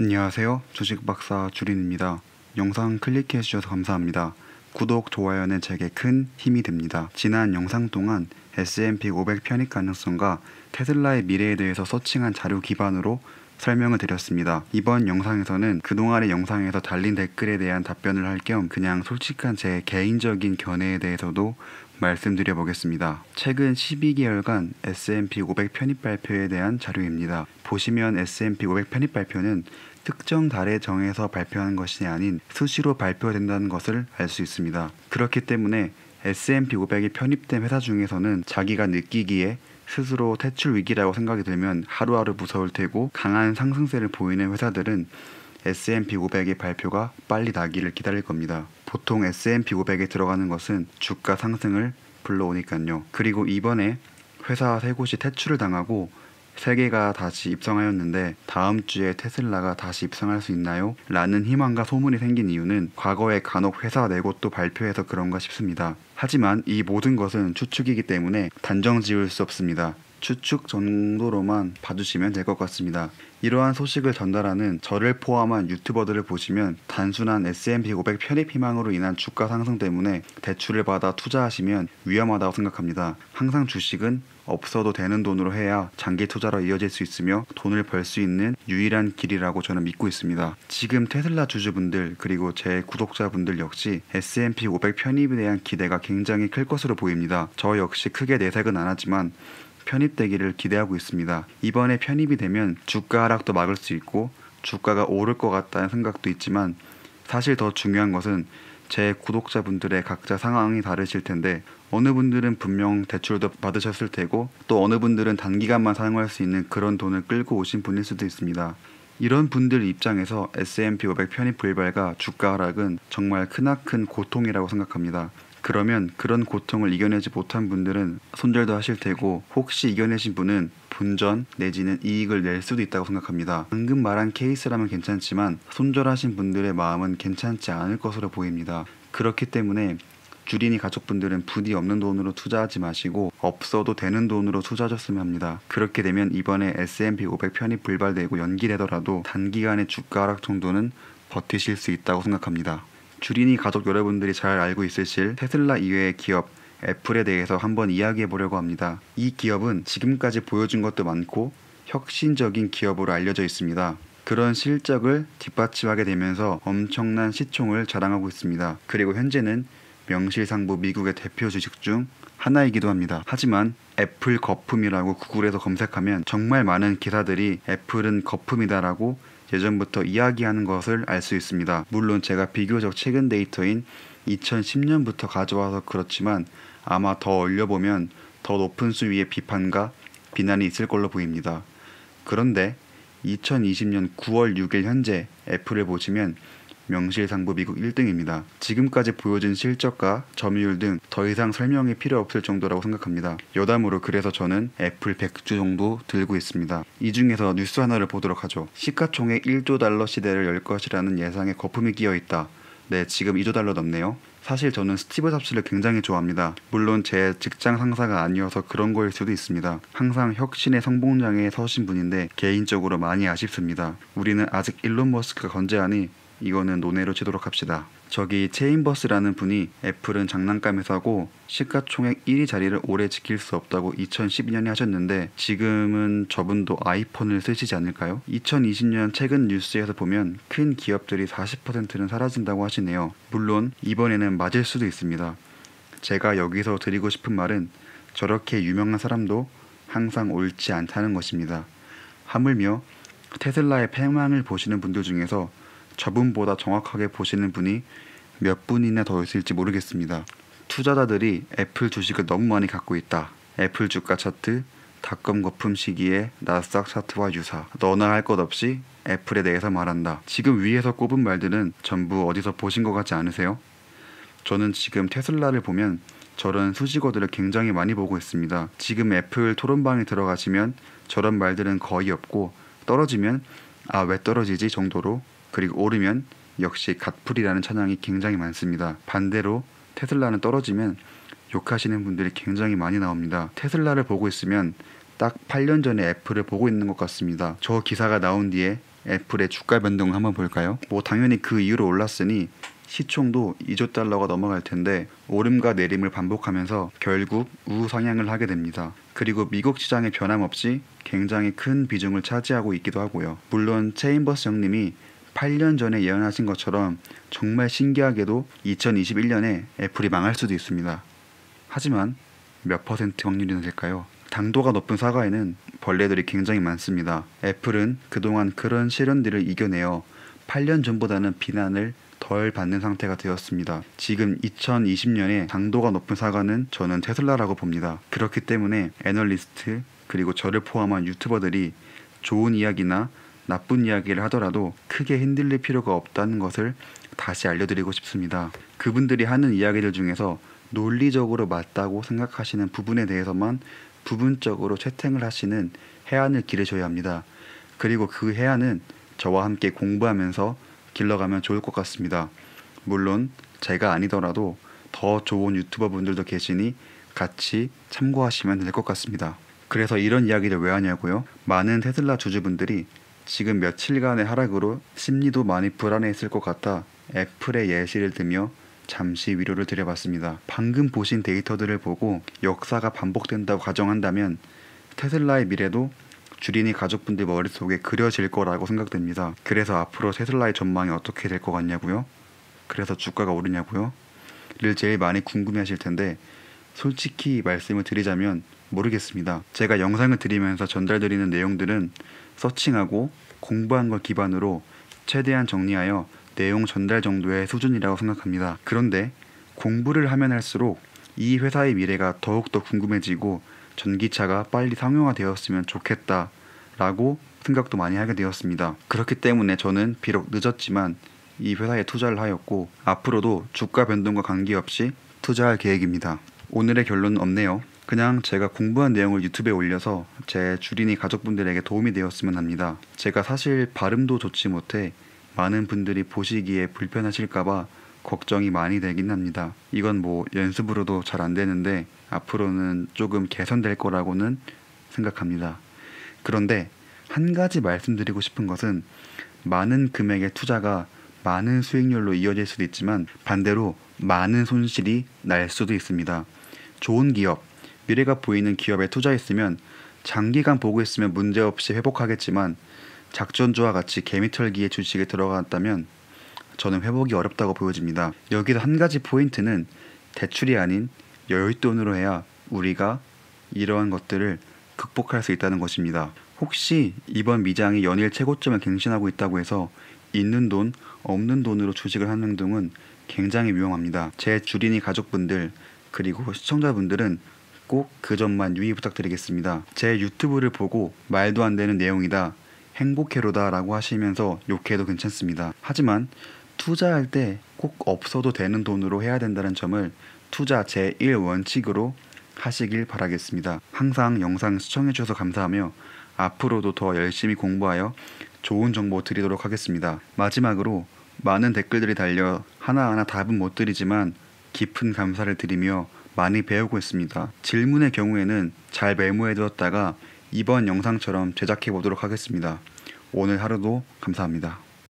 안녕하세요. 주식박사 주린입니다. 영상 클릭해 주셔서 감사합니다. 구독, 좋아요는 제게 큰 힘이 됩니다. 지난 영상 동안 S&P 500 편입 가능성과 테슬라의 미래에 대해서 서칭한 자료 기반으로 설명을 드렸습니다. 이번 영상에서는 그동안의 영상에서 달린 댓글에 대한 답변을 할 겸 그냥 솔직한 제 개인적인 견해에 대해서도 말씀드려 보겠습니다. 최근 12개월간 S&P 500 편입 발표에 대한 자료입니다. 보시면 S&P 500 편입 발표는 특정 달에 정해서 발표하는 것이 아닌 수시로 발표된다는 것을 알 수 있습니다. 그렇기 때문에 S&P 500이 편입된 회사 중에서는 자기가 느끼기에 스스로 퇴출 위기라고 생각이 들면 하루하루 무서울 테고, 강한 상승세를 보이는 회사들은 S&P 500의 발표가 빨리 나기를 기다릴 겁니다. 보통 S&P 500에 들어가는 것은 주가 상승을 불러오니까요. 그리고 이번에 회사 3곳이 퇴출을 당하고 3개가 다시 입성하였는데 다음 주에 테슬라가 다시 입성할 수 있나요? 라는 희망과 소문이 생긴 이유는 과거에 간혹 회사 4곳도 발표해서 그런가 싶습니다. 하지만 이 모든 것은 추측이기 때문에 단정 지을 수 없습니다. 추측 정도로만 봐주시면 될 것 같습니다. 이러한 소식을 전달하는 저를 포함한 유튜버들을 보시면 단순한 S&P 500 편입 희망으로 인한 주가 상승 때문에 대출을 받아 투자하시면 위험하다고 생각합니다. 항상 주식은 없어도 되는 돈으로 해야 장기 투자로 이어질 수 있으며 돈을 벌 수 있는 유일한 길이라고 저는 믿고 있습니다. 지금 테슬라 주주분들 그리고 제 구독자분들 역시 S&P 500 편입에 대한 기대가 굉장히 클 것으로 보입니다. 저 역시 크게 내색은 안 하지만 편입되기를 기대하고 있습니다. 이번에 편입이 되면 주가 하락도 막을 수 있고 주가가 오를 것 같다는 생각도 있지만, 사실 더 중요한 것은 제 구독자분들의 각자 상황이 다르실 텐데, 어느 분들은 분명 대출도 받으셨을 테고 또 어느 분들은 단기간만 사용할 수 있는 그런 돈을 끌고 오신 분일 수도 있습니다. 이런 분들 입장에서 S&P 500 편입 불발과 주가 하락은 정말 크나큰 고통이라고 생각합니다. 그러면 그런 고통을 이겨내지 못한 분들은 손절도 하실 테고, 혹시 이겨내신 분은 본전 내지는 이익을 낼 수도 있다고 생각합니다. 방금 말한 케이스라면 괜찮지만 손절하신 분들의 마음은 괜찮지 않을 것으로 보입니다. 그렇기 때문에 주린이 가족분들은 부디 없는 돈으로 투자하지 마시고 없어도 되는 돈으로 투자하셨으면 합니다. 그렇게 되면 이번에 S&P 500 편입 불발되고 연기되더라도 단기간의 주가 하락 정도는 버티실 수 있다고 생각합니다. 주린이 가족 여러분들이 잘 알고 있으실 테슬라 이외의 기업 애플에 대해서 한번 이야기해 보려고 합니다. 이 기업은 지금까지 보여준 것도 많고 혁신적인 기업으로 알려져 있습니다. 그런 실적을 뒷받침하게 되면서 엄청난 시총을 자랑하고 있습니다. 그리고 현재는 명실상부 미국의 대표 주식 중 하나이기도 합니다. 하지만 애플 거품이라고 구글에서 검색하면 정말 많은 기사들이 애플은 거품이다라고 예전부터 이야기하는 것을 알 수 있습니다. 물론 제가 비교적 최근 데이터인 2010년부터 가져와서 그렇지만 아마 더 올려보면 더 높은 수위의 비판과 비난이 있을 걸로 보입니다. 그런데 2020년 9월 6일 현재 애플을 보시면 명실상부 미국 1등입니다. 지금까지 보여준 실적과 점유율 등 더 이상 설명이 필요 없을 정도라고 생각합니다. 여담으로 그래서 저는 애플 100주 정도 들고 있습니다. 이 중에서 뉴스 하나를 보도록 하죠. 시가총액 1조 달러 시대를 열 것이라는 예상에 거품이 끼어 있다. 네, 지금 2조 달러 넘네요. 사실 저는 스티브 잡스를 굉장히 좋아합니다. 물론 제 직장 상사가 아니어서 그런 거일 수도 있습니다. 항상 혁신의 성공장에 서신 분인데 개인적으로 많이 아쉽습니다. 우리는 아직 일론 머스크가 건재하니 이거는 논외로 치도록 합시다. 저기 체인버스라는 분이 애플은 장난감 회사고 시가총액 1위 자리를 오래 지킬 수 없다고 2012년에 하셨는데, 지금은 저분도 아이폰을 쓰시지 않을까요? 2020년 최근 뉴스에서 보면 큰 기업들이 40%는 사라진다고 하시네요. 물론 이번에는 맞을 수도 있습니다. 제가 여기서 드리고 싶은 말은 저렇게 유명한 사람도 항상 옳지 않다는 것입니다. 하물며 테슬라의 폐망을 보시는 분들 중에서 저분보다 정확하게 보시는 분이 몇 분이나 더 있을지 모르겠습니다. 투자자들이 애플 주식을 너무 많이 갖고 있다. 애플 주가 차트, 닷컴 거품 시기에 나스닥 차트와 유사. 너나 할 것 없이 애플에 대해서 말한다. 지금 위에서 꼽은 말들은 전부 어디서 보신 것 같지 않으세요? 저는 지금 테슬라를 보면 저런 수식어들을 굉장히 많이 보고 있습니다. 지금 애플 토론방에 들어가시면 저런 말들은 거의 없고, 떨어지면 아, 왜 떨어지지 정도로, 그리고 오르면 역시 갓풀이라는 찬양이 굉장히 많습니다. 반대로 테슬라는 떨어지면 욕하시는 분들이 굉장히 많이 나옵니다. 테슬라를 보고 있으면 딱 8년 전에 애플을 보고 있는 것 같습니다. 저 기사가 나온 뒤에 애플의 주가 변동을 한번 볼까요? 당연히 그 이후로 올랐으니 시총도 2조 달러가 넘어갈 텐데 오름과 내림을 반복하면서 결국 우상향을 하게 됩니다. 그리고 미국 시장에 변함없이 굉장히 큰 비중을 차지하고 있기도 하고요. 물론 체인버스 형님이 8년 전에 예언하신 것처럼 정말 신기하게도 2021년에 애플이 망할 수도 있습니다. 하지만 몇 퍼센트 확률이나 될까요? 당도가 높은 사과에는 벌레들이 굉장히 많습니다. 애플은 그동안 그런 시련들을 이겨내어 8년 전보다는 비난을 덜 받는 상태가 되었습니다. 지금 2020년에 당도가 높은 사과는 저는 테슬라라고 봅니다. 그렇기 때문에 애널리스트 그리고 저를 포함한 유튜버들이 좋은 이야기나 나쁜 이야기를 하더라도 크게 흔들릴 필요가 없다는 것을 다시 알려드리고 싶습니다. 그분들이 하는 이야기들 중에서 논리적으로 맞다고 생각하시는 부분에 대해서만 부분적으로 채택을 하시는 해안을 기르셔야 합니다. 그리고 그 해안은 저와 함께 공부하면서 길러가면 좋을 것 같습니다. 물론 제가 아니더라도 더 좋은 유튜버 분들도 계시니 같이 참고하시면 될 것 같습니다. 그래서 이런 이야기를 왜 하냐고요? 많은 테슬라 주주분들이 지금 며칠간의 하락으로 심리도 많이 불안해했을 것 같아 애플의 예시를 들며 잠시 위로를 드려봤습니다. 방금 보신 데이터들을 보고 역사가 반복된다고 가정한다면 테슬라의 미래도 주린이 가족분들 머릿속에 그려질 거라고 생각됩니다. 그래서 앞으로 테슬라의 전망이 어떻게 될 것 같냐고요? 그래서 주가가 오르냐고요? 를 제일 많이 궁금해하실 텐데 솔직히 말씀을 드리자면 모르겠습니다. 제가 영상을 드리면서 전달드리는 내용들은 서칭하고 공부한 걸 기반으로 최대한 정리하여 내용 전달 정도의 수준이라고 생각합니다. 그런데 공부를 하면 할수록 이 회사의 미래가 더욱더 궁금해지고 전기차가 빨리 상용화되었으면 좋겠다라고 생각도 많이 하게 되었습니다. 그렇기 때문에 저는 비록 늦었지만 이 회사에 투자를 하였고 앞으로도 주가 변동과 관계없이 투자할 계획입니다. 오늘의 결론은 없네요. 그냥 제가 공부한 내용을 유튜브에 올려서 제 주린이 가족분들에게 도움이 되었으면 합니다. 제가 사실 발음도 좋지 못해 많은 분들이 보시기에 불편하실까봐 걱정이 많이 되긴 합니다. 이건 연습으로도 잘 안 되는데 앞으로는 조금 개선될 거라고는 생각합니다. 그런데 한 가지 말씀드리고 싶은 것은 많은 금액의 투자가 많은 수익률로 이어질 수도 있지만 반대로 많은 손실이 날 수도 있습니다. 좋은 기업, 미래가 보이는 기업에 투자했으면 장기간 보고 있으면 문제없이 회복하겠지만 작전주와 같이 개미털기의 주식에 들어갔다면 저는 회복이 어렵다고 보여집니다. 여기서 한 가지 포인트는 대출이 아닌 여윳돈으로 해야 우리가 이러한 것들을 극복할 수 있다는 것입니다. 혹시 이번 미장이 연일 최고점을 갱신하고 있다고 해서 있는 돈, 없는 돈으로 주식을 하는 행동은 굉장히 위험합니다. 제 주린이 가족분들 그리고 시청자분들은 꼭 그 점만 유의 부탁드리겠습니다. 제 유튜브를 보고 말도 안 되는 내용이다, 행복해로다 라고 하시면서 욕해도 괜찮습니다. 하지만 투자할 때 꼭 없어도 되는 돈으로 해야 된다는 점을 투자 제1원칙으로 하시길 바라겠습니다. 항상 영상 시청해주셔서 감사하며 앞으로도 더 열심히 공부하여 좋은 정보 드리도록 하겠습니다. 마지막으로 많은 댓글들이 달려 하나하나 답은 못 드리지만 깊은 감사를 드리며 많이 배우고 있습니다. 질문의 경우에는 잘 메모해 두었다가 이번 영상처럼 제작해 보도록 하겠습니다. 오늘 하루도 감사합니다.